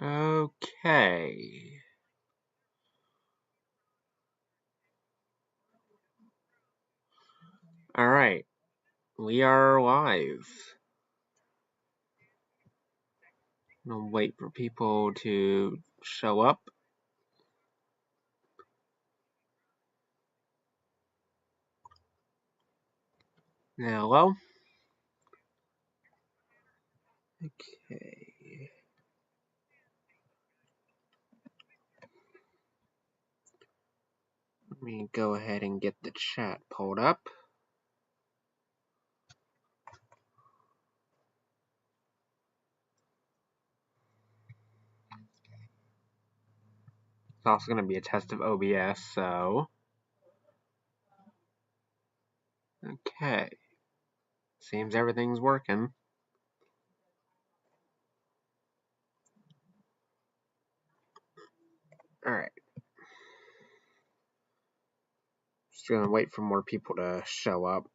Okay. Alright, we are live. I'm gonna wait for people to show up. Hello? Okay. Let me go ahead and get the chat pulled up. It's also going to be a test of OBS, so... Okay. Seems everything's working. Alright. Just gonna wait for more people to show up.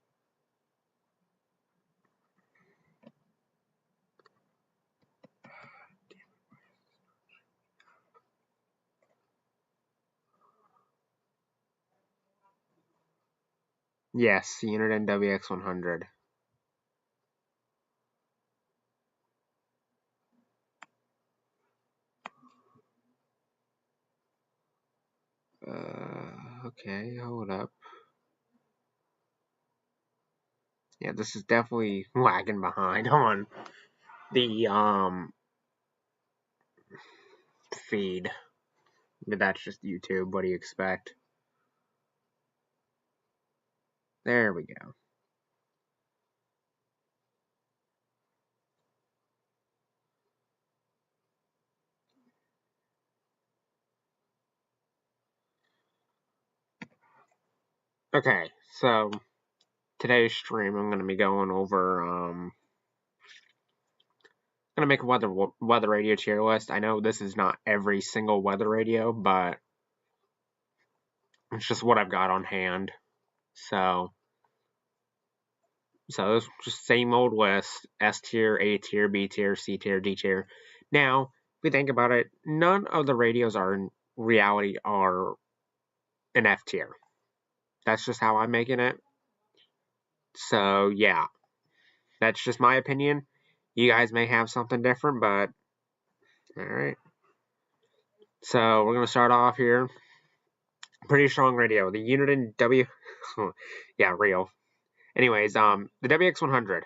Yes, Uniden WX100. Okay, hold up. Yeah, this is definitely lagging behind on the feed. But that's just YouTube. What do you expect? There we go. Okay, so today's stream I'm going to be going over I'm going to make a weather radio tier list. I know this is not every single weather radio, but it's just what I've got on hand. So it's just same old list: S tier, A tier, B tier, C tier, D tier. Now, if we think about it, none of the radios are in reality are an F tier. That's just how I'm making it. So yeah, that's just my opinion. You guys may have something different, but alright. So we're gonna start off here. Pretty strong radio. The Uniden W yeah, real. Anyways, the WX100.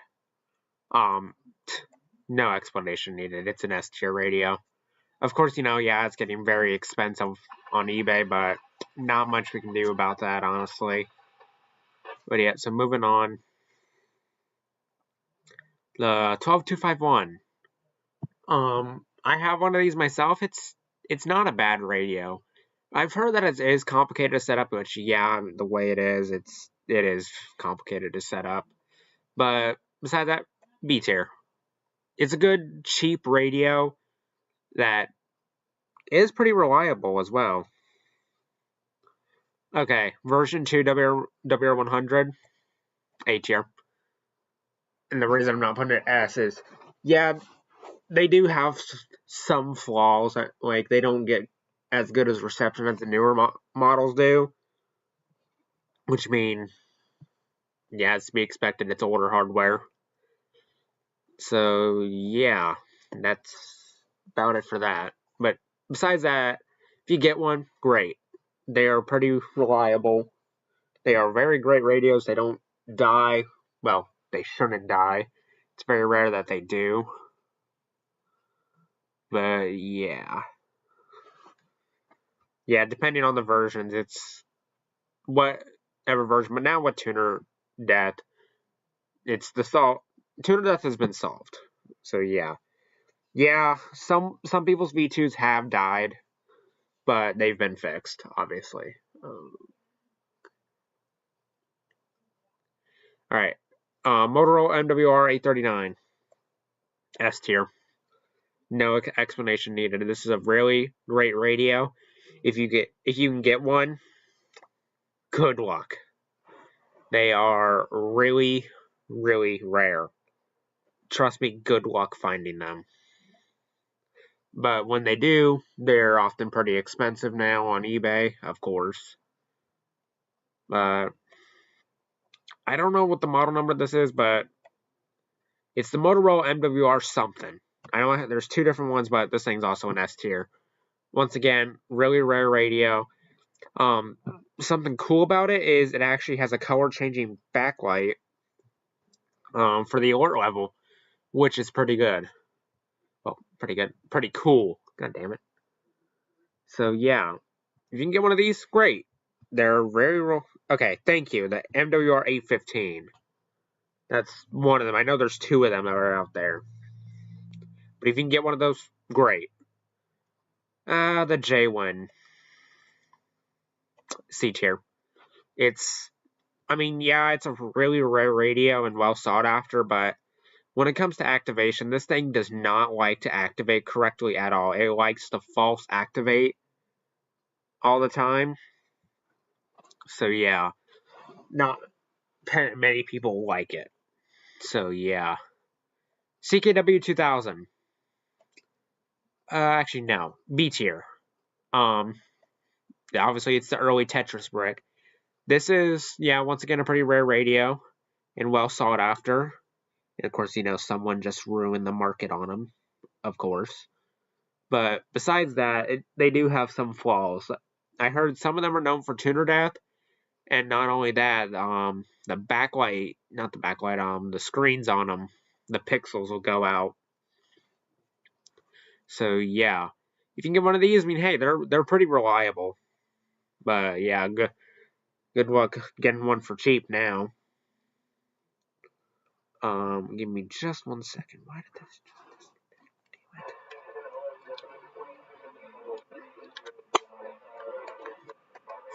No explanation needed. It's an S tier radio. Of course, yeah, it's getting very expensive on eBay, but not much we can do about that, honestly. But yeah, so moving on. The 12251. I have one of these myself. It's not a bad radio. I've heard that it is complicated to set up, which yeah, the way it is, it is complicated to set up. But besides that, B tier. It's a good cheap radio that is pretty reliable as well. Okay, version 2 WR100, A tier. And the reason I'm not putting it S is, yeah, they do have some flaws. Like, they don't get as good as reception as the newer models do. Which mean, yeah, it's to be expected. It's older hardware. So, yeah, that's about it for that. But besides that, if you get one, great. They are pretty reliable. They are very great radios. They don't die. Well, they shouldn't die. It's very rare that they do. But yeah. Yeah, depending on the versions, it's whatever version. But now with tuner death, it's the tuner death has been solved. So yeah. Yeah, some people's V2s have died, but they've been fixed, obviously. Alright. Motorola MWR 839. S tier. No explanation needed. This is a really great radio. If you can get one, good luck. They are really, really rare. Trust me, good luck finding them. But when they do, they're often pretty expensive now on eBay, of course. But I don't know what the model number this is, but it's the Motorola MWR something. I know there's two different ones, but this thing's also an S tier. Once again, really rare radio. Something cool about it is it actually has a color changing backlight for the alert level, which is pretty good. Well, pretty good. Pretty cool. God damn it. So, yeah. If you can get one of these, great. They're very... Okay, thank you. The MWR 815. That's one of them. I know there's two of them that are out there. But if you can get one of those, great. The J1 C tier. It's... I mean, yeah, it's a really rare radio and well sought after, but when it comes to activation, this thing does not like to activate correctly at all. It likes to false activate all the time. So yeah, not many people like it. So yeah. CKW 2000. Actually no, B tier. Obviously it's the early Tetris brick. This is, yeah, once again a pretty rare radio and well sought after. And of course, someone just ruined the market on them, of course. But besides that, they do have some flaws. I heard some of them are known for tuner death, and not only that, the backlight, not the backlight, the screens on them, the pixels will go out. So yeah, if you can get one of these, I mean, hey, they're pretty reliable. But yeah, good luck getting one for cheap now. Give me just 1 second. Why did this? Damn it.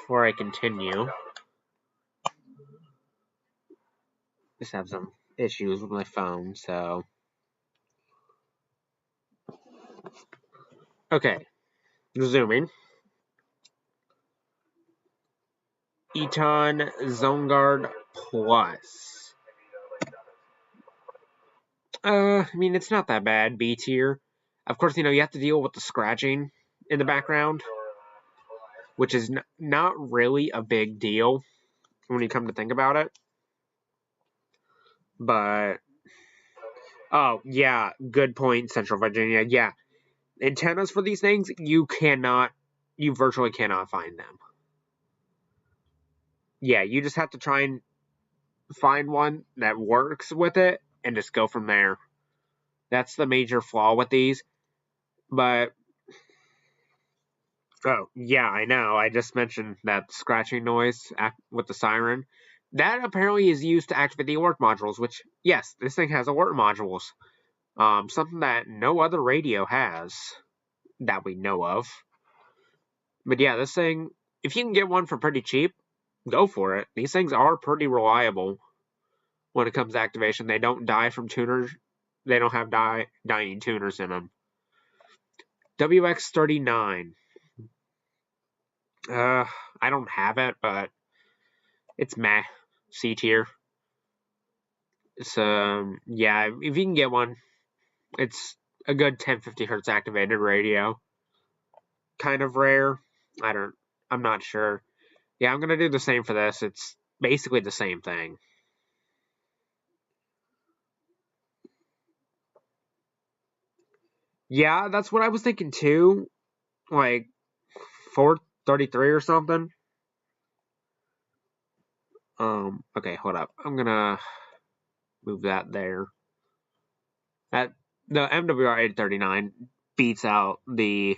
Before I continue, just have some issues with my phone, so. Okay, resuming. Eton ZoneGuard Plus. I mean, it's not that bad, B tier. Of course, you have to deal with the scratching in the background, which is not really a big deal when you come to think about it. But, oh, yeah, good point, Central Virginia. Yeah, antennas for these things, you virtually cannot find them. Yeah, you just have to try and find one that works with it and just go from there. That's the major flaw with these. But, oh, yeah, I know. I just mentioned that scratching noise with the siren. That apparently is used to activate the alert modules, which, yes, this thing has alert modules. Something that no other radio has that we know of. But yeah, this thing, if you can get one for pretty cheap, go for it. These things are pretty reliable when it comes to activation. They don't die from tuners. They don't have dying tuners in them. WX39. I don't have it, but it's meh. C tier. So, yeah, if you can get one, it's a good 1050 hertz activated radio. Kind of rare. I'm not sure. Yeah, I'm gonna do the same for this. It's basically the same thing. Yeah, that's what I was thinking too. Like 433 or something. Okay, hold up. I'm gonna move that there. That the MWR 839 beats out the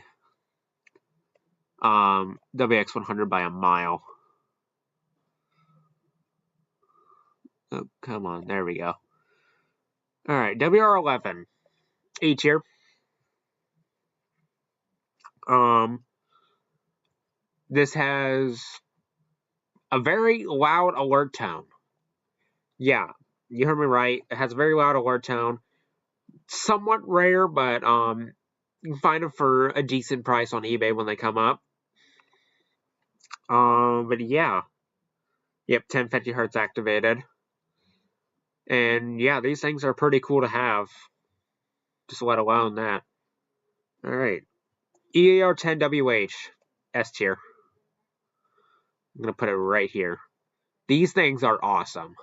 WX100 by a mile. Oh, come on, there we go. All right, WR11 A tier. This has a very loud alert tone. Yeah, you heard me right. It has a very loud alert tone. Somewhat rare, but you can find them for a decent price on eBay when they come up. But yeah. Yep, 1050 hertz activated. And yeah, these things are pretty cool to have. Just let alone that. Alright. EAR10WH S tier. I'm going to put it right here. These things are awesome.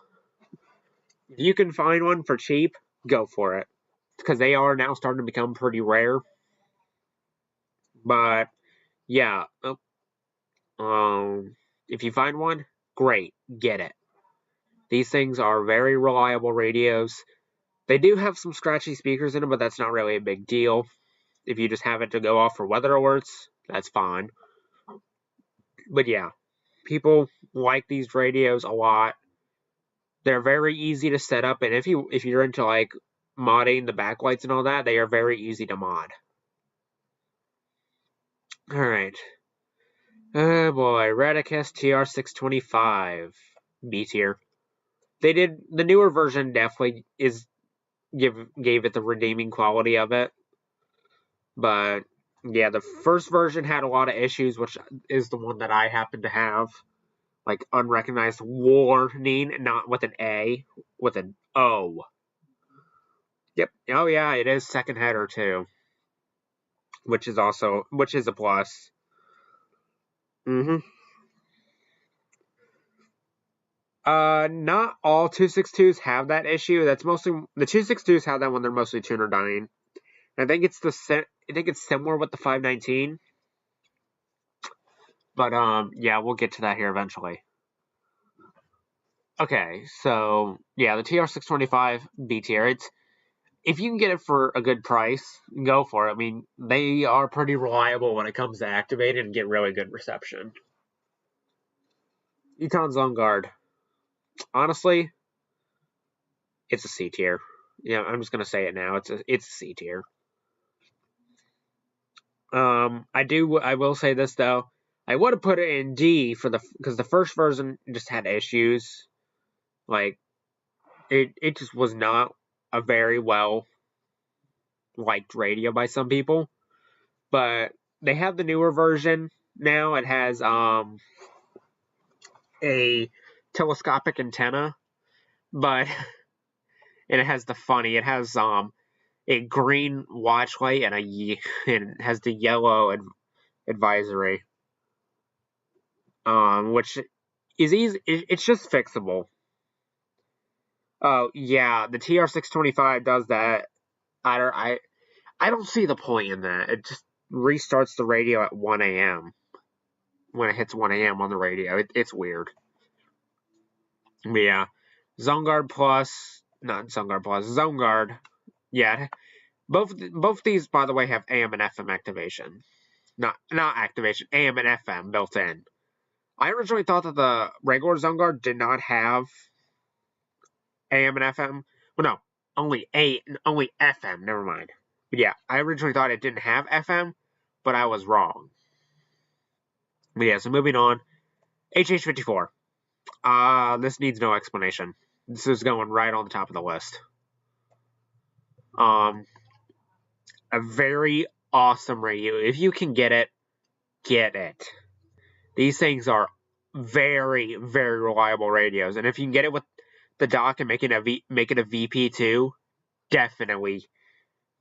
If you can find one for cheap, go for it. Because they are now starting to become pretty rare. But, yeah. If you find one, great. Get it. These things are very reliable radios. They do have some scratchy speakers in them, but that's not really a big deal. If you just have it to go off for weather alerts, that's fine. But yeah, people like these radios a lot. They're very easy to set up, and if you're into like modding the backlights and all that, they are very easy to mod. All right. Oh boy, Radicus TR625 B tier. They did the newer version definitely gave it the redeeming quality of it, but yeah, the first version had a lot of issues, which is the one that I happen to have. Like unrecognized warning, not with an A, with an O. Yep. Oh yeah, it is second header too, which is a plus. Mm-hmm. Not all 262s have that issue. That's mostly the 262s have that when they're mostly tuner dying. I think it's similar with the 519. But yeah, we'll get to that here eventually. Okay, so yeah, the TR625 B tier. If you can get it for a good price, go for it. I mean, they are pretty reliable when it comes to activating and get really good reception. Eton Zone honestly, it's a C tier. Yeah, I'm just gonna say it now. It's a C tier. I will say this though. I would have put it in D because the first version just had issues. Like it just was not a very well liked radio by some people. But they have the newer version now. It has a telescopic antenna, but and it has it has a green watch light and it has the yellow advisory, which is easy. It's just fixable. Oh yeah, the TR625 does that. I don't see the point in that. It just restarts the radio at 1 a.m. when it hits 1 a.m. on the radio. It's weird. But yeah, ZoneGuard Plus, not ZoneGuard Plus, ZoneGuard. Yeah, both these, by the way, have AM and FM activation. Not activation, AM and FM built in. I originally thought that the regular ZoneGuard did not have AM and FM. Well, no, only FM. Never mind. But yeah, I originally thought it didn't have FM, but I was wrong. But yeah, so moving on. HH54. This needs no explanation. This is going right on the top of the list. A very awesome radio. If you can get it, get it. These things are very, very reliable radios, and if you can get it with the dock and make it a VP2, definitely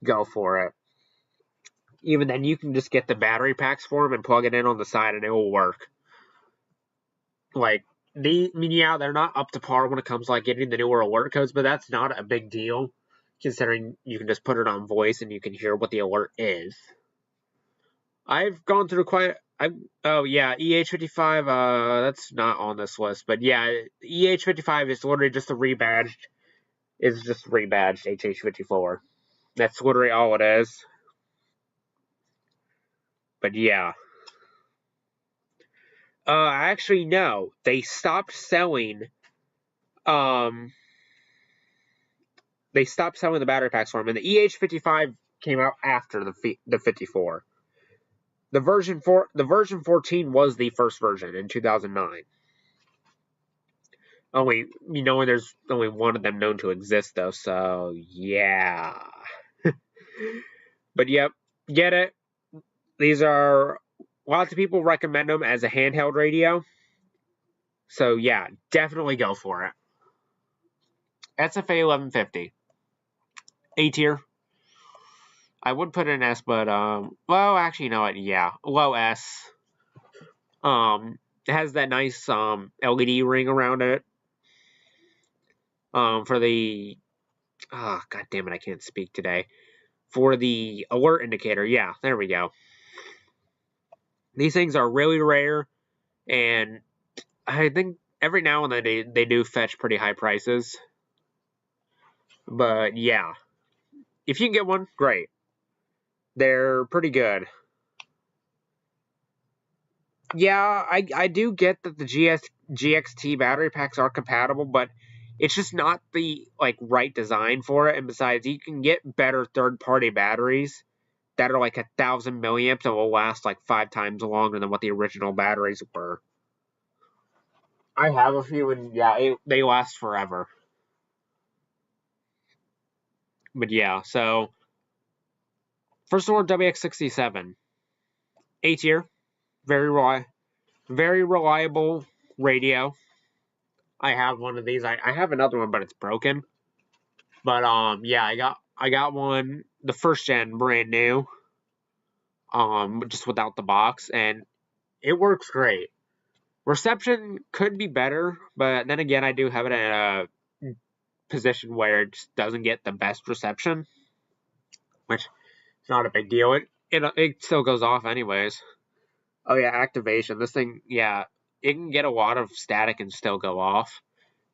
go for it. Even then, you can just get the battery packs for them and plug it in on the side, and it will work. Like yeah, they're not up to par when it comes to like getting the newer alert codes, but that's not a big deal, considering you can just put it on voice and you can hear what the alert is. I've gone through oh yeah, EH55. That's not on this list, but yeah, EH55 is literally just a rebadged. It's just rebadged HH54. That's literally all it is. But yeah. Actually, no. They stopped selling. They stopped selling the battery packs for them, and the EH55 came out after the 54. The version 14 was the first version in 2009. There's only one of them known to exist though, so yeah. But yep, get it. These are lots of people recommend them as a handheld radio. So yeah, definitely go for it. SFA 1150. A tier. I would put an S, but well, actually, you know what? Yeah, low S. It has that nice LED ring around it. For the god damn it, I can't speak today. For the alert indicator, yeah, there we go. These things are really rare, and I think every now and then they do fetch pretty high prices. But yeah, if you can get one, great. They're pretty good. Yeah, I do get that the GXT battery packs are compatible, but it's just not the like right design for it. And besides, you can get better third-party batteries that are like 1,000 milliamps and will last like 5 times longer than what the original batteries were. I have a few, and yeah, they last forever. But yeah, so first of all, WX67, A tier, very reliable radio. I have one of these. I have another one, but it's broken. But yeah, I got one, the first gen, brand new, just without the box, and it works great. Reception could be better, but then again, I do have it in a position where it just doesn't get the best reception, which is not a big deal. It still goes off anyways. Oh yeah, activation. This thing, yeah, it can get a lot of static and still go off.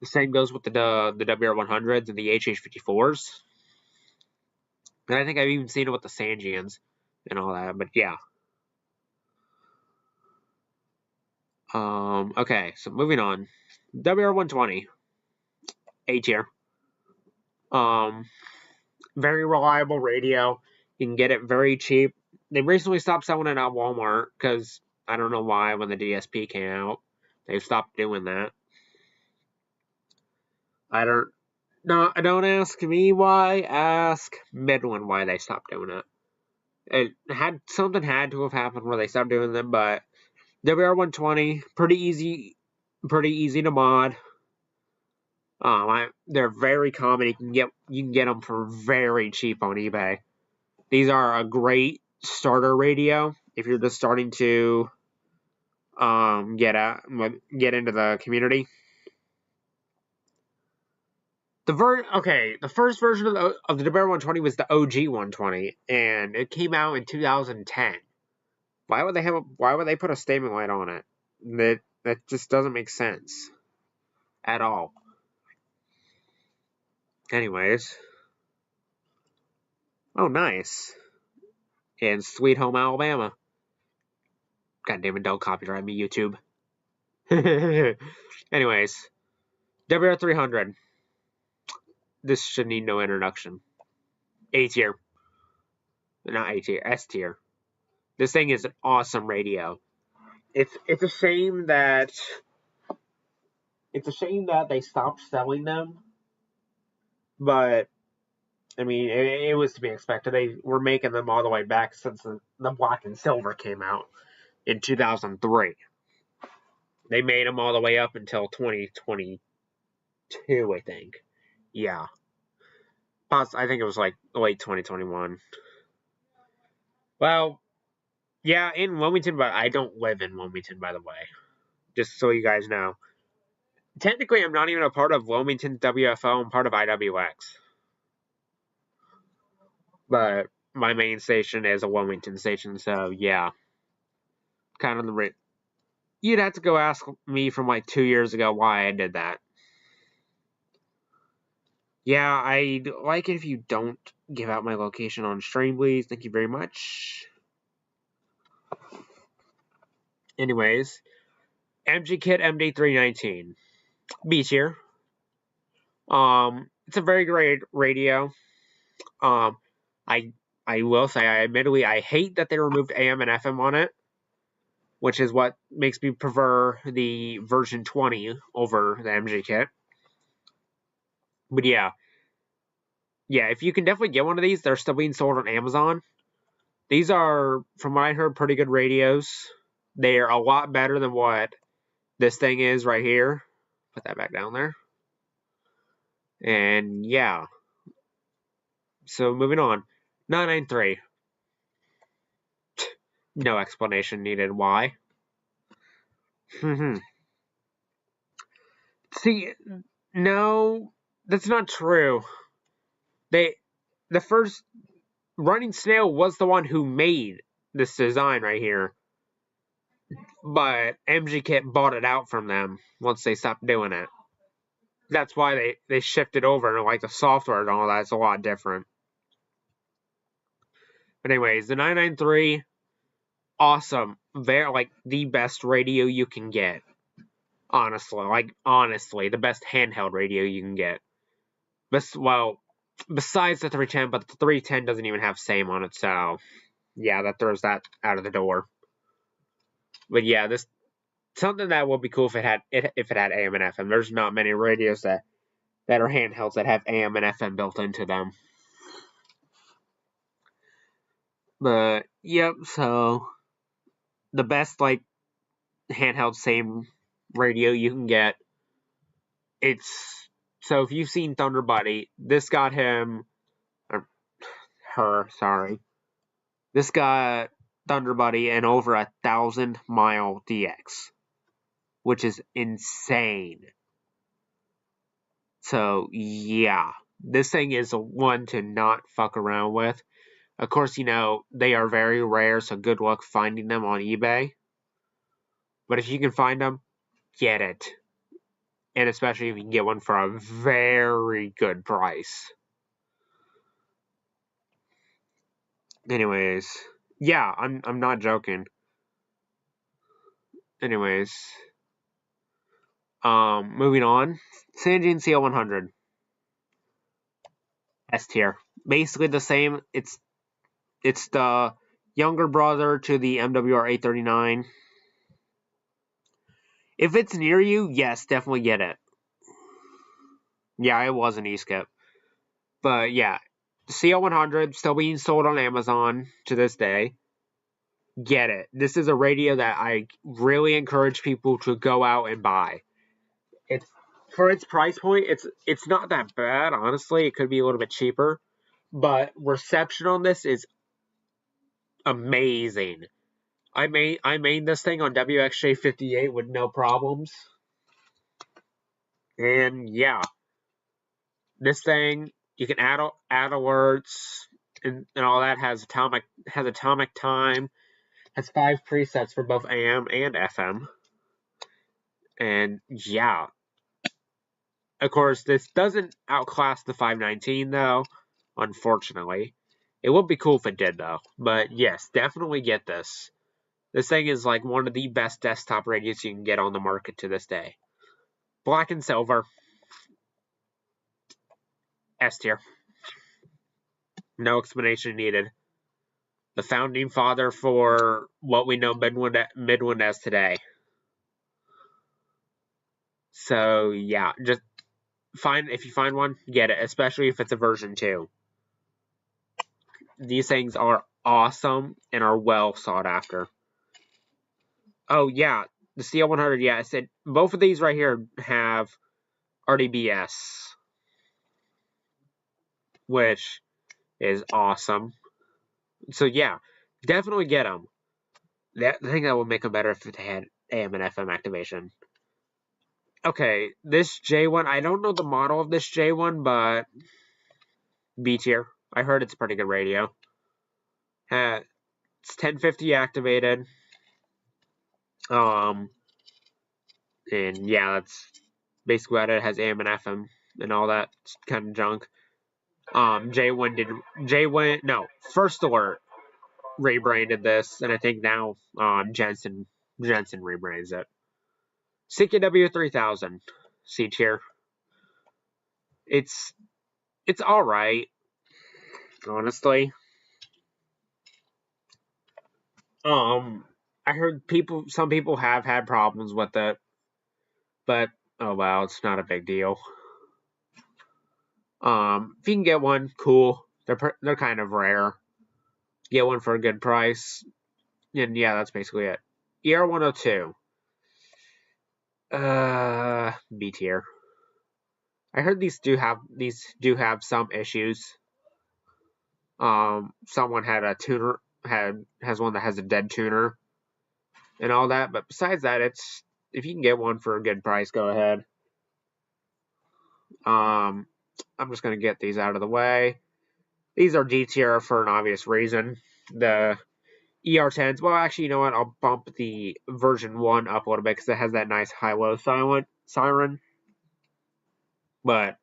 The same goes with the WR100s and the HH54s. And I think I've even seen it with the Sangeans and all that. But yeah. Okay, so moving on. WR120, A tier. Um, very reliable radio. You can get it very cheap. They recently stopped selling it at Walmart because I don't know why. When the DSP came out, they stopped doing that. I don't. No, don't ask me why. Ask Midland why they stopped doing it. Something had to have happened where they stopped doing them, but WR120 pretty easy to mod. They're very common. You can get them for very cheap on eBay. These are a great starter radio if you're just starting to get into the community. The first version of the WR120 was the OG 120, and it came out in 2010. Why would they put a statement light on it? That just doesn't make sense at all. Anyways, oh nice. In Sweet Home Alabama. God damn it, don't copyright me, YouTube. Anyways, WR300. This should need no introduction. A tier. Not A tier, S tier. This thing is an awesome radio. It's a shame that they stopped selling them, but I mean it was to be expected. They were making them all the way back since the black and silver came out in 2003. They made them all the way up until 2022, I think. Yeah. I think it was like late 2021. Well, yeah, in Wilmington, but I don't live in Wilmington, by the way. Just so you guys know. Technically, I'm not even a part of Wilmington WFO. I'm part of IWX. But my main station is a Wilmington station, so yeah. Kind of the... You'd have to go ask me from like 2 years ago why I did that. Yeah, I'd like it if you don't give out my location on stream, please. Thank you very much. Anyways, MG Kit MD319. B tier. It's a very great radio. I will say, admittedly, I hate that they removed AM and FM on it, which is what makes me prefer the version 20 over the MG Kit. But yeah, if you can definitely get one of these, they're still being sold on Amazon. These are, from what I heard, pretty good radios. They are a lot better than what this thing is right here. Put that back down there. And yeah. So moving on. 993. No explanation needed why. See, no, that's not true. The first Running Snail was the one who made this design right here, but MG Kit bought it out from them once they stopped doing it. That's why they shifted over, and like the software and all that's a lot different. But anyways, the 993, awesome. They're like the best radio you can get. Honestly, the best handheld radio you can get. Besides the 310, but the 310 doesn't even have SAME on it, so yeah, that throws that out of the door. But yeah, this something that would be cool if it had AM and FM. There's not many radios that are handhelds that have AM and FM built into them. But yep, so the best like handheld SAME radio you can get. So if you've seen Thunder Buddy, this got him or her, sorry. This got Thunder Buddy in over 1,000-mile DX, which is insane. So yeah, this thing is a one to not fuck around with. Of course, they are very rare, so good luck finding them on eBay. But if you can find them, get it. And especially if you can get one for a very good price. Anyways, yeah, I'm not joking. Anyways, moving on. Sangean CL100. S tier. Basically the same. It's the younger brother to the MWR 839. If it's near you, yes, definitely get it. Yeah, it was an e-skip. But yeah, CL100 still being sold on Amazon to this day. Get it. This is a radio that I really encourage people to go out and buy. It's for its price point, it's not that bad, honestly. It could be a little bit cheaper, but reception on this is amazing. I made this thing on WXJ58 with no problems. And yeah, this thing you can add alerts and all that, has atomic time, has 5 presets for both AM and FM. And yeah, of course this doesn't outclass the 519 though, unfortunately. It would be cool if it did though. But yes, definitely get this. This thing is like one of the best desktop radios you can get on the market to this day. Black and silver. S tier. No explanation needed. The founding father for what we know Midland as today. So yeah, just if you find one, get it, especially if it's a version 2. These things are awesome and are well sought after. Oh yeah, the CL100, yeah, I said both of these right here have RDBS, which is awesome. So yeah, definitely get them. I think that would make them better if they had AM and FM activation. Okay, this J1, I don't know the model of this J1, but B tier. I heard it's a pretty good radio. It's 1050 activated. And yeah, that's basically what it has. AM and FM and all that kind of junk. First Alert rebranded this, and I think now Jensen rebrands it. CKW 3000 C tier. It's all right, honestly. I heard some people have had problems with it, but oh well, it's not a big deal. If you can get one, cool. They're kind of rare. Get one for a good price, and yeah, that's basically it. ER102. B tier. I heard these do have some issues. Someone had a tuner, has one that has a dead tuner and all that. But besides that, it's if you can get one for a good price, go ahead. I'm just gonna get these out of the way. These are D tier for an obvious reason. The ER10s. Well, actually, you know what? I'll bump the version 1 up a little bit because it has that nice high-low siren. But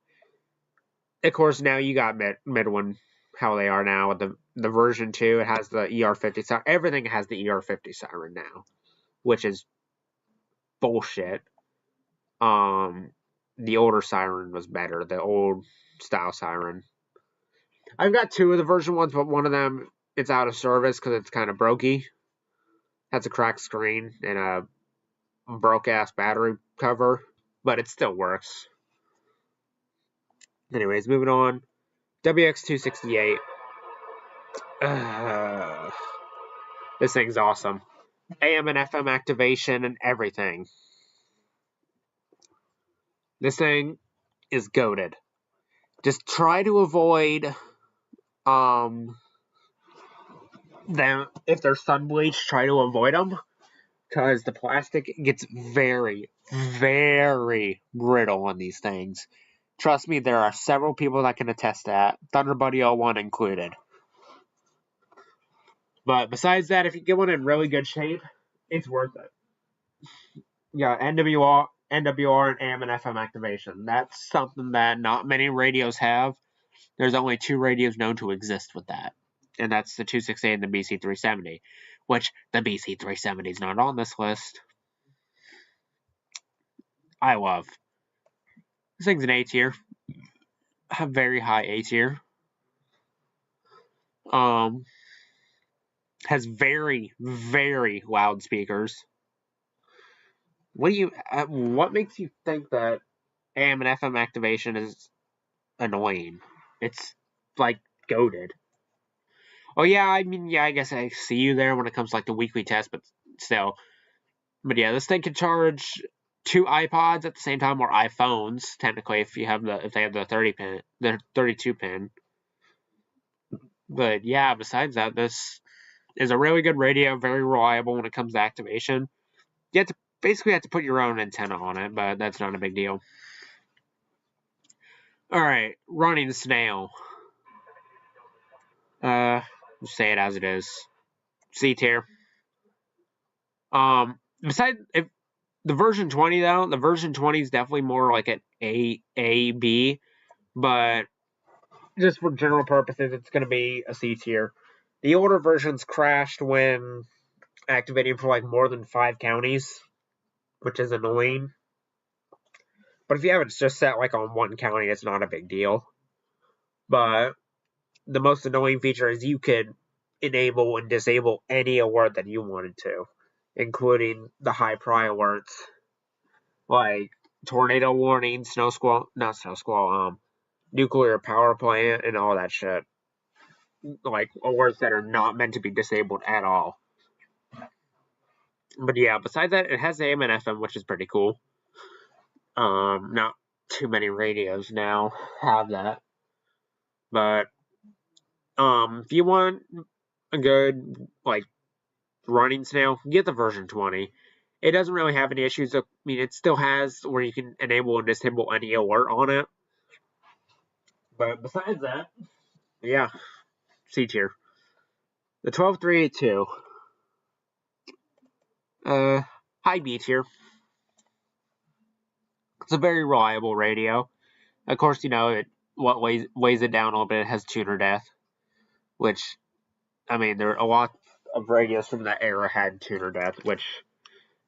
of course, now you got mid how they are now with the version 2. It has the ER50 siren. Everything has the ER50 siren now, which is bullshit. The older siren was better. The old style siren. I've got 2 of the version 1s, but one of them it's out of service because it's kind of brokey. Has a cracked screen and a broke ass battery cover, but it still works. Anyways, moving on. WX268. This thing's awesome. AM and FM activation and everything. This thing is goated. Just try to avoid them if they're sun bleached. Try to avoid them because the plastic gets very, very brittle on these things. Trust me, there are several people that can attest to that, Thunderbuddy 01 included. But besides that, if you get one in really good shape, it's worth it. Yeah, NWR, and AM and FM activation. That's something that not many radios have. There's only 2 radios known to exist with that. And that's the 268 and the BC370. Which, the BC370 is not on this list. I love. This thing's an A tier. A very high A tier. Has very, very loud speakers. What makes you think that AM and FM activation is annoying? It's like goated. Oh yeah, I mean, yeah, I guess I see you there when it comes to like the weekly test, but still. But yeah, this thing can charge 2 iPods at the same time, or iPhones technically if they have the 32 pin. But yeah, besides that, this is a really good radio, very reliable when it comes to activation. You basically have to put your own antenna on it, but that's not a big deal. Alright, running snail. Just say it as it is. C tier. Besides, if the version 20 though, the version 20 is definitely more like an A, B, but just for general purposes, it's going to be a C tier. The older versions crashed when activating for like more than 5 counties, which is annoying. But if you have it just set like on 1 county, it's not a big deal. But the most annoying feature is you could enable and disable any alert that you wanted to, including the high prior alerts, like tornado warning, nuclear power plant, and all that shit. Like alerts that are not meant to be disabled at all. But yeah, besides that, it has AM and FM, which is pretty cool. Not too many radios now have that. But if you want a good like running snail, get the version 20. It doesn't really have any issues. I mean, it still has where you can enable and disable any alert on it. But besides that, yeah, C tier. The 12382. High B tier. It's a very reliable radio. Of course, you know, what weighs it down a little bit, it has tuner death. Which, I mean, there are a lot of radios from that era had tuner death, which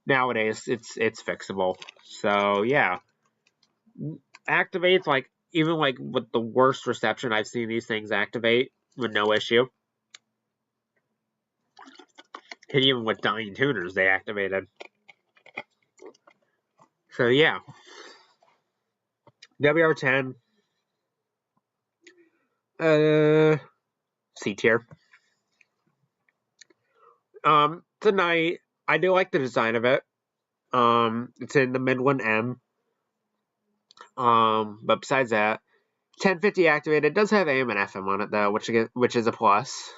nowadays it's fixable. So yeah. Activates like even like with the worst reception I've seen these things activate with no issue. And even with dying tuners they activated. So yeah. WR10 C tier. Tonight I do like the design of it. It's in the Midland M. But besides that, 1050 activated. It does have AM and FM on it though, which is a plus.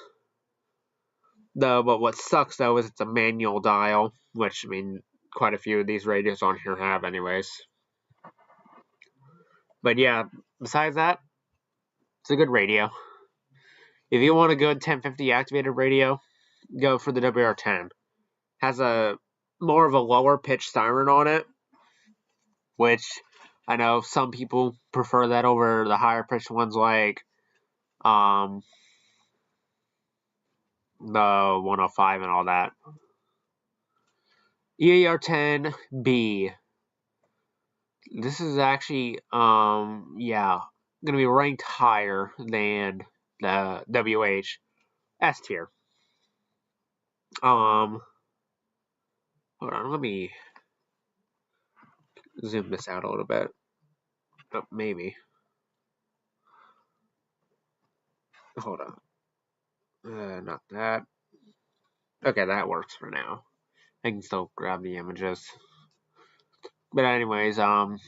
Though, but what sucks though is it's a manual dial, which I mean quite a few of these radios on here have anyways. But yeah, besides that, it's a good radio. If you want a good 1050 activated radio, go for the WR10. Has a more of a lower pitch siren on it, which I know some people prefer that over the higher pitched ones like the 105 and all that. EAR10B. This is actually gonna be ranked higher than the WH S tier. Hold on, let me zoom this out a little bit. Oh, maybe. Hold on. Not that. Okay, that works for now. I can still grab the images. But anyways, you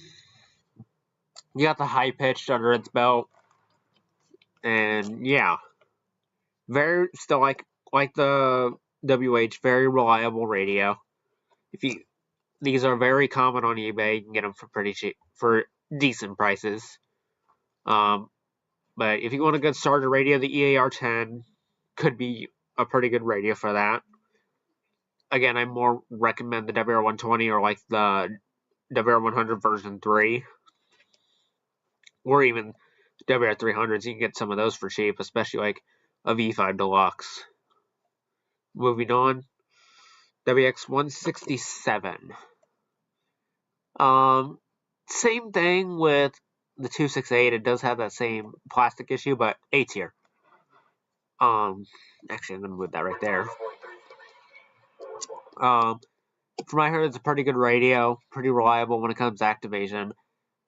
got the high pitched under its belt. And yeah. Very still like the WH, very reliable radio. These are very common on eBay. You can get them for pretty cheap, for decent prices. But if you want a good starter radio, the EAR10 could be a pretty good radio for that. Again, I more recommend the WR120 or like the WR100 version 3. Or even WR300s. You can get some of those for cheap, especially like a V5 Deluxe. Moving on. WX167. Same thing with the 268. It does have that same plastic issue, but A tier. Actually, I'm gonna move that right there. From what I heard, it's a pretty good radio, pretty reliable when it comes to activation.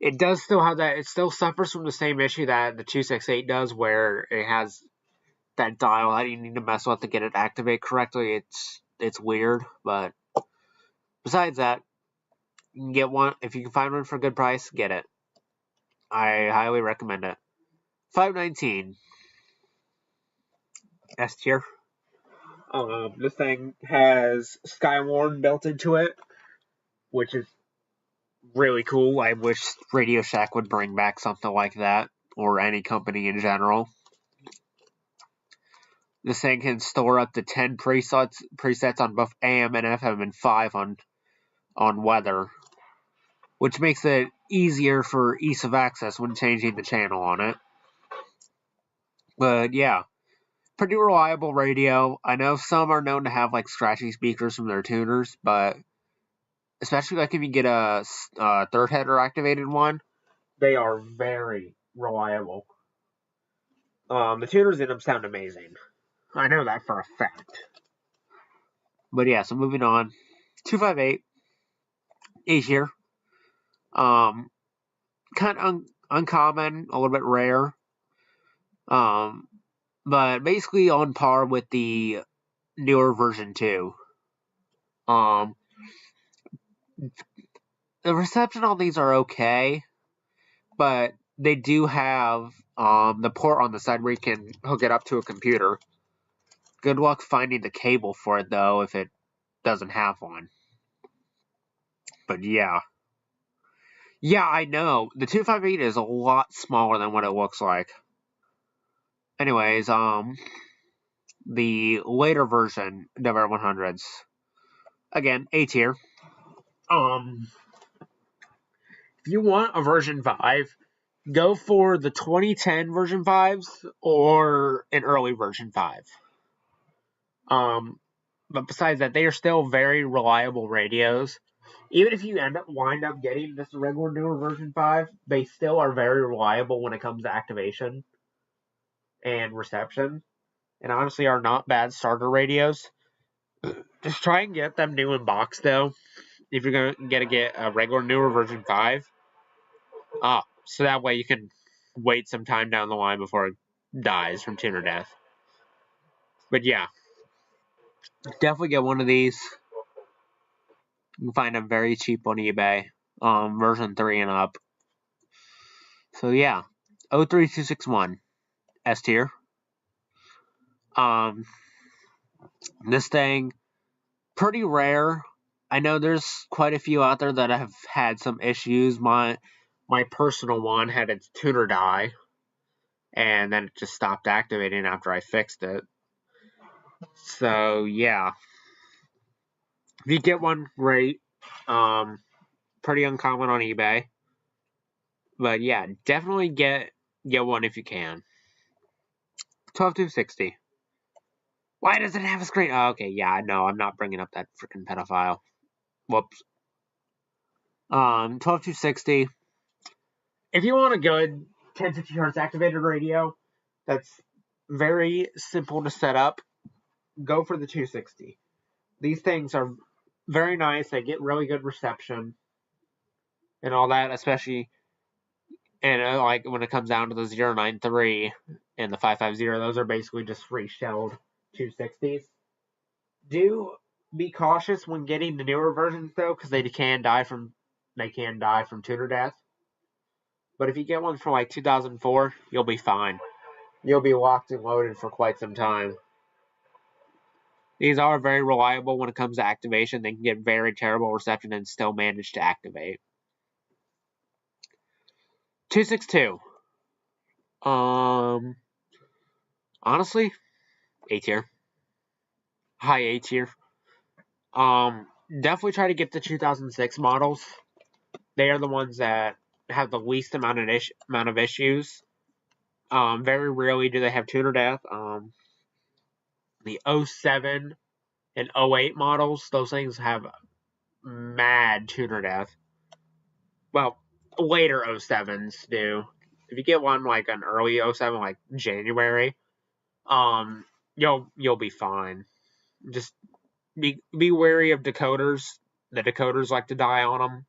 It does still have that. It still suffers from the same issue that the 268 does, where it has that dial that you need to mess with to get it to activate correctly. It's weird, but besides that, you can get one if you can find one for a good price. Get it. I highly recommend it. 519 S tier. This thing has Skywarn built into it, which is really cool. I wish Radio Shack would bring back something like that, or any company in general. This thing can store up to 10 presets on both AM and FM and 5 on weather, which makes it easier for ease of access when changing the channel on it. But yeah, pretty reliable radio. I know some are known to have like scratchy speakers from their tuners, but especially like if you get a third header activated one, they are very reliable. The tuners in them sound amazing. I know that for a fact. But yeah, so moving on. 258. A tier. Kind of uncommon, a little bit rare. But basically on par with the newer version 2. The reception on these are okay, but they do have the port on the side where you can hook it up to a computer. Good luck finding the cable for it, though, if it doesn't have one. But yeah. Yeah, I know. The 258 is a lot smaller than what it looks like. Anyways, the later version, WR100s. Again, A tier. If you want a version 5, go for the 2010 version 5s or an early version 5. But besides that, they are still very reliable radios. Even if you wind up getting this regular newer version 5, they still are very reliable when it comes to activation and reception. And honestly are not bad starter radios. Just try and get them new in box though. If you're going to get a regular newer version 5. So that way you can wait some time down the line before it dies from tuner death. But yeah, definitely get one of these. You can find them very cheap on eBay, version 3 and up. So yeah, 03261 S tier. This thing, pretty rare. I know there's quite a few out there that have had some issues. My personal one had its tuner die, and then it just stopped activating after I fixed it. So yeah, if you get one, great. Pretty uncommon on eBay, but yeah, definitely get one if you can. 12260. Why does it have a screen? Oh, okay, yeah, no, I'm not bringing up that freaking pedophile. Whoops. 12260. If you want a good 1050 hertz activated radio that's very simple to set up, go for the 260. These things are very nice. They get really good reception and all that, especially and like when it comes down to the 093 and the 550. Those are basically just free shelled 260s. Do be cautious when getting the newer versions though, because they can die from tuner death. But if you get one from like 2004, you'll be fine. You'll be locked and loaded for quite some time. These are very reliable when it comes to activation. They can get very terrible reception and still manage to activate. 262. Honestly, A tier. High A tier. Definitely try to get the 2006 models. They are the ones that have the least amount of issues. Very rarely do they have tuner death. The 07 and 08 models, those things have mad tuner death. Well, later 07s do. If you get one like an early 07, like January, you'll be fine. Just be wary of decoders. The decoders like to die on them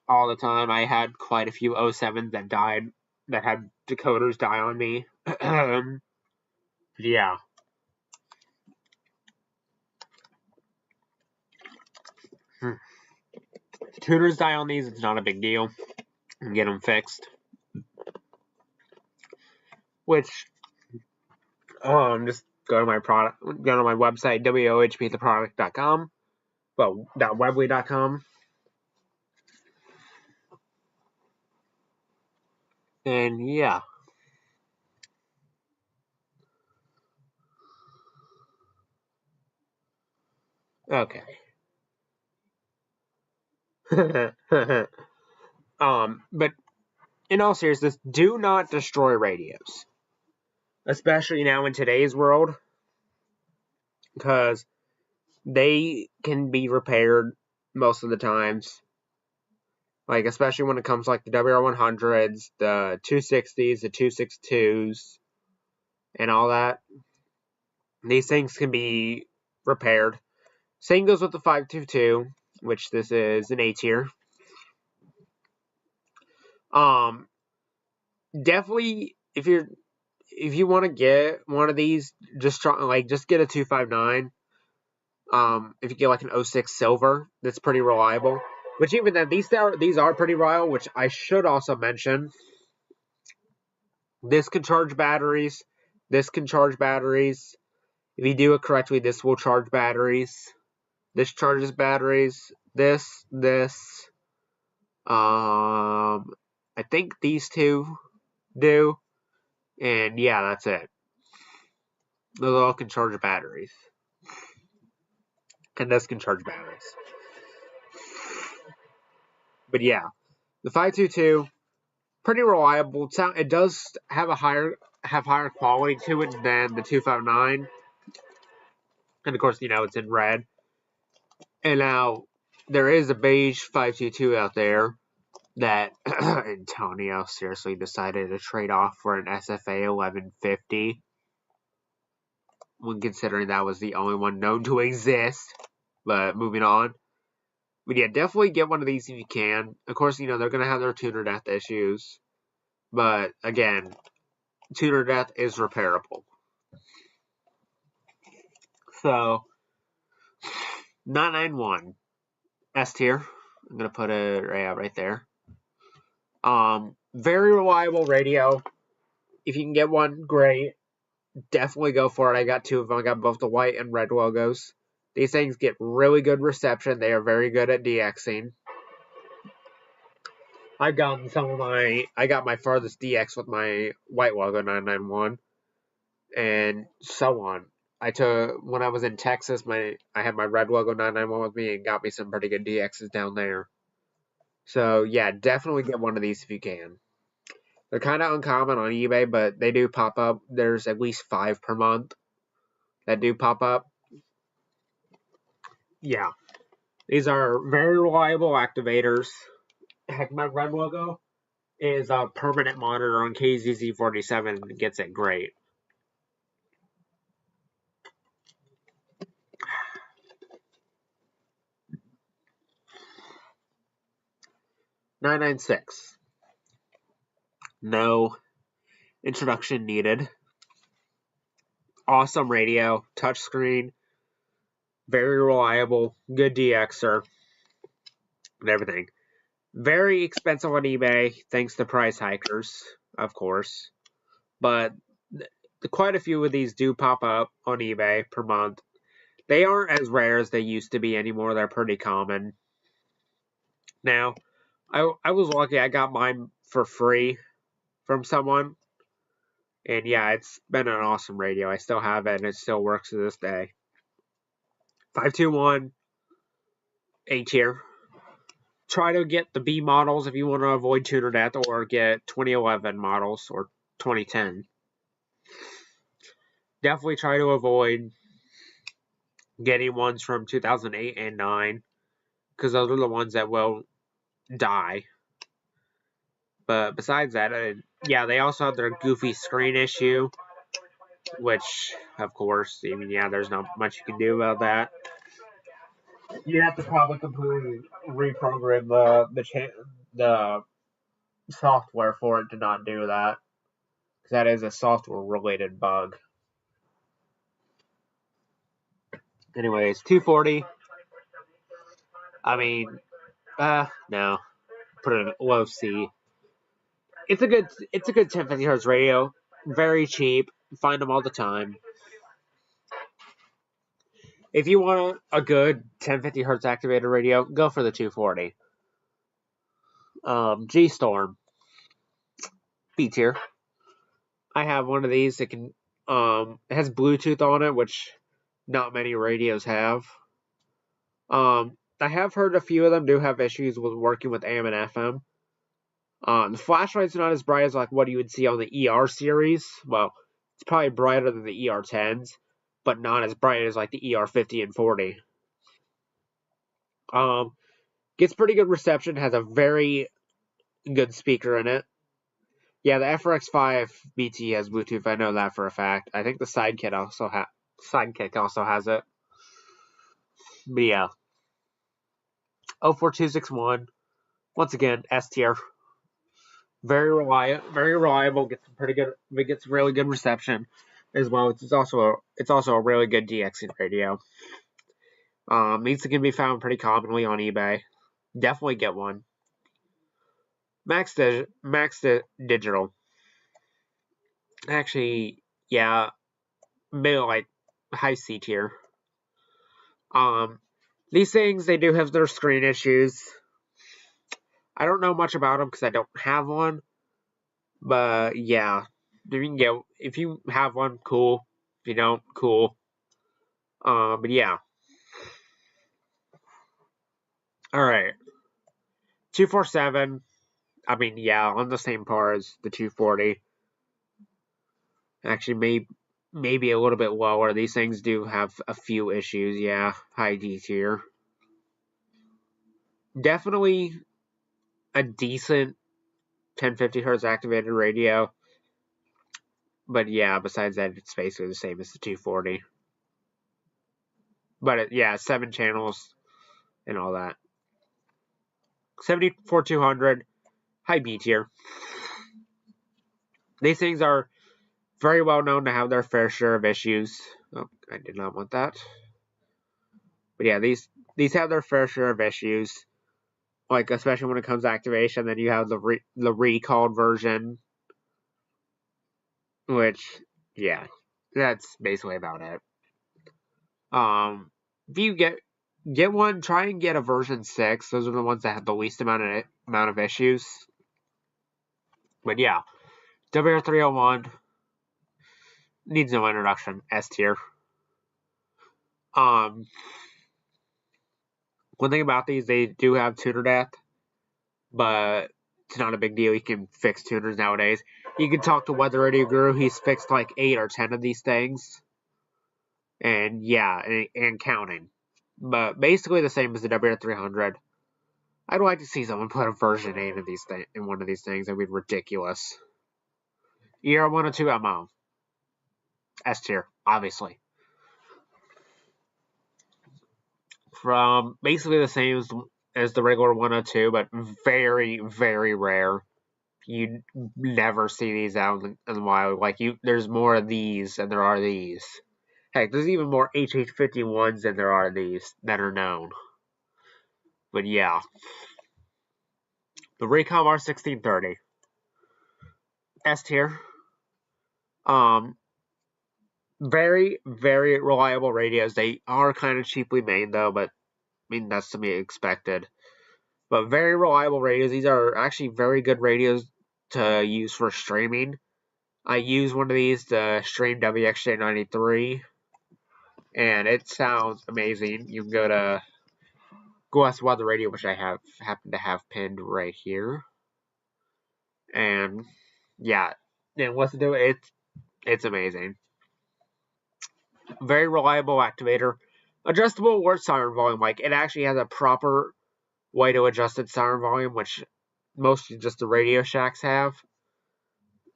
all the time. I had quite a few 07s that died, that had decoders die on me. Yeah. If tuners die on these, it's not a big deal. You can get them fixed. Which, just go to my website, wohptheproduct.com. Well, .weebly.com. And yeah. Okay. But in all seriousness, do not destroy radios. Especially now in today's world. Because they can be repaired most of the times. Like, especially when it comes to like the WR100s, the 260s, the 262s, and all that. These things can be repaired. Same goes with the 522, which this is an A tier. Definitely, if you want to get one of these, just get a 259. If you get like an 06 silver, that's pretty reliable. Which even then, these are pretty reliable. Which I should also mention. This can charge batteries. This can charge batteries. If you do it correctly, this will charge batteries. This charges batteries. This. I think these two do. And yeah, that's it. Those all can charge batteries. And this can charge batteries. But yeah, the 522, pretty reliable. It does have higher quality to it than the 259. And of course, it's in red. And now there is a beige 522 out there that Antonio seriously decided to trade off for an SFA 1150, when considering that was the only one known to exist. But moving on. But yeah, definitely get one of these if you can. Of course, they're going to have their tuner death issues. But again, tuner death is repairable. So, 991 S tier. I'm going to put it right there. Very reliable radio. If you can get one, great. Definitely go for it. I got two of them. I got both the white and red logos. These things get really good reception. They are very good at DXing. I got my farthest DX with my white logo 991, and so on. When I was in Texas, I had my red logo 991 with me and got me some pretty good DXs down there. So yeah, definitely get one of these if you can. They're kind of uncommon on eBay, but they do pop up. There's at least 5 per month that do pop up. Yeah, these are very reliable activators. Heck, my red logo is a permanent monitor on KZZ47 and gets it great. .996. No introduction needed. Awesome radio, touchscreen, very reliable, good DXer, and everything. Very expensive on eBay, thanks to price hikers, of course. But quite a few of these do pop up on eBay per month. They aren't as rare as they used to be anymore. They're pretty common. Now, I was lucky. I got mine for free from someone. And yeah, it's been an awesome radio. I still have it, and it still works to this day. 521, A tier. Try to get the B models if you want to avoid tuner death, or get 2011 models or 2010. Definitely try to avoid getting ones from 2008 and 9, because those are the ones that will die. But besides that, yeah, they also have their goofy screen issue, which, of course, I mean, yeah, there's not much you can do about that. You have to probably completely reprogram the software for it to not do that, because that is a software-related bug. Anyways, 240. I mean, no, put it in low C. It's a good 1050 hertz radio. Very cheap. Find them all the time. If you want a good 1050 hertz activated radio, go for the 240. G-Storm. B tier. I have one of these. It can it has Bluetooth on it, which not many radios have. I have heard a few of them do have issues with working with AM and FM. The flashlight's not as bright as like what you would see on the ER series. Well, it's probably brighter than the ER10s, but not as bright as like the ER50 and 40. Gets pretty good reception. Has a very good speaker in it. Yeah, the FRX5 BT has Bluetooth. I know that for a fact. I think the Sidekick also has it. But yeah. 04261. Once again, S tier. Very reliable. Gets pretty good. It gets really good reception as well. It's also a really good DXing radio. These can be found pretty commonly on eBay. Definitely get one. Max Digital. Actually, yeah, maybe like high C tier. These things, they do have their screen issues. I don't know much about them because I don't have one. But yeah, if you have one, cool. If you don't, cool. But yeah. Alright. 247. I mean, yeah, on the same par as the 240. Actually, maybe a little bit lower. These things do have a few issues, yeah. High D tier. Definitely a decent 1050 hertz activated radio. But yeah, besides that, it's basically the same as the 240. But yeah, 7 channels and all that. 74200, high B tier. These things are very well known to have their fair share of issues. Oh, I did not want that. But yeah, these have their fair share of issues. Like, especially when it comes to activation, then you have the recalled version, which, yeah, that's basically about it. If you get one, try and get a version 6. Those are the ones that have the least amount of issues. But yeah, WR301 needs no introduction. S tier. One thing about these, they do have tuner death, but it's not a big deal. You can fix tuners nowadays. You can talk to Weather Radio Guru. He's fixed like 8 or 10 of these things. And yeah, and counting. But basically the same as the WR300. I'd like to see someone put a version 8 of these in one of these things. That'd be ridiculous. ER 102 MO. S tier, obviously. From basically the same as the regular 102, but very, very rare. You never see these out in the wild. Like, there's more of these than there are these. Heck, there's even more HH51s than there are these that are known. But yeah. The Raycom R1630. S tier. Very, very reliable radios. They are kind of cheaply made, though, but, I mean, that's to be expected. But very reliable radios. These are actually very good radios to use for streaming. I use one of these to stream WXJ93, and it sounds amazing. You can go to West Weather Radio, which I happen to have pinned right here. And, yeah, and listen to it. It's amazing. Very reliable activator. Adjustable alert siren volume. Like, it actually has a proper way to adjust its siren volume, which most just the Radio Shacks have.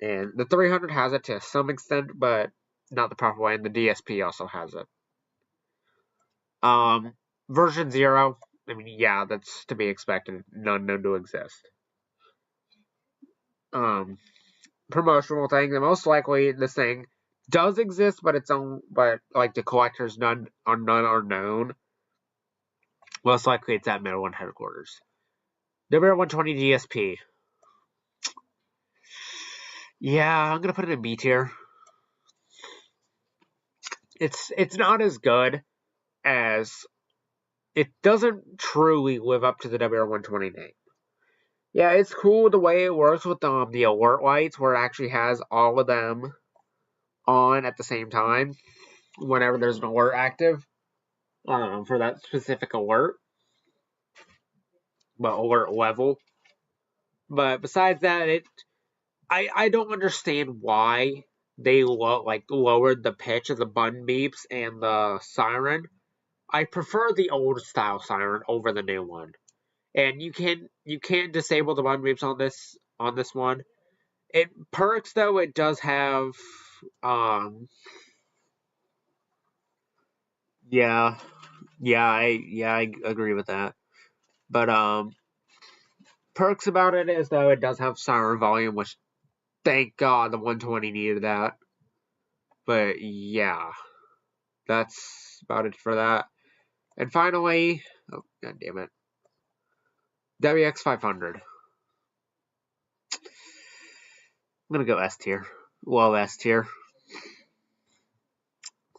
And the 300 has it to some extent, but not the proper way. And the DSP also has it. Version 0. I mean, yeah, that's to be expected. None known to exist. Promotional thing. Most likely, this thing does exist, but like the collectors, none are known. Most likely, it's at Middle One headquarters. WR120 DSP. Yeah, I'm gonna put it in B tier. It's not as good as it doesn't truly live up to the WR120 name. Yeah, it's cool the way it works with the alert lights, where it actually has all of them on at the same time whenever there's an alert active for that specific alert, but alert level. But besides that, I don't understand why they lowered the pitch of the button beeps and the siren. I prefer the old style siren over the new one. And you can't disable the button beeps on this one. It perks though. It does have yeah, I agree with that. But perks about it is though it does have siren volume, which thank God the 120 needed that. But yeah, that's about it for that. And finally, oh god damn it, WX500. I'm gonna go S tier. Low S tier.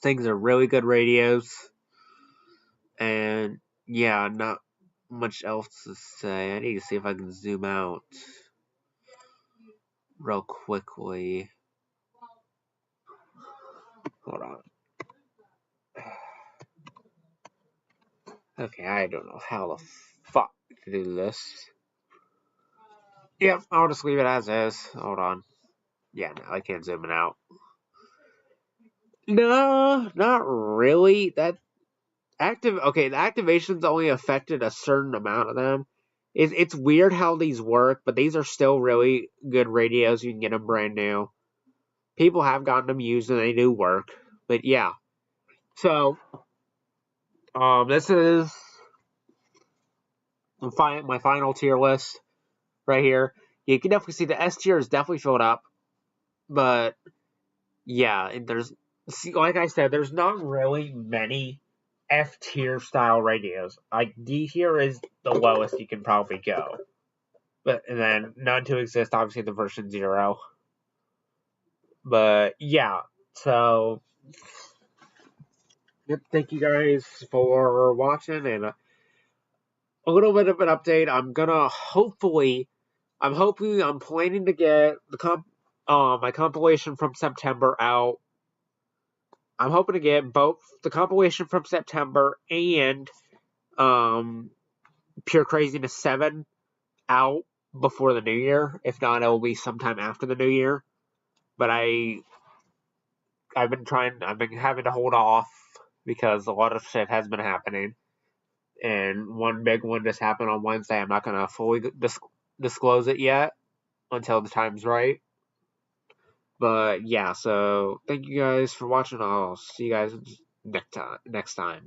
Things are really good radios. And yeah, not much else to say. I need to see if I can zoom out real quickly. Hold on. Okay, I don't know how the fuck to do this. Yep, I'll just leave it as is. Hold on. Yeah, no, I can't zoom it out. No, not really. The activations only affected a certain amount of them. It's weird how these work, but these are still really good radios. You can get them brand new. People have gotten them used and they do work. But yeah. So, this is my final tier list right here. You can definitely see the S tier is definitely filled up. But yeah, like I said, there's not really many F tier style radios. Like D tier is the lowest you can probably go. But and then None to Exist, obviously the version 0. But yeah, so thank you guys for watching, and a little bit of an update. I'm planning to get my compilation from September out. I'm hoping to get both the compilation from September and Pure Craziness 7 out before the new year. If not, it will be sometime after the new year. But I've been having to hold off because a lot of shit has been happening. And one big one just happened on Wednesday. I'm not going to fully disclose it yet until the time's right. But yeah, so thank you guys for watching. I'll see you guys next time.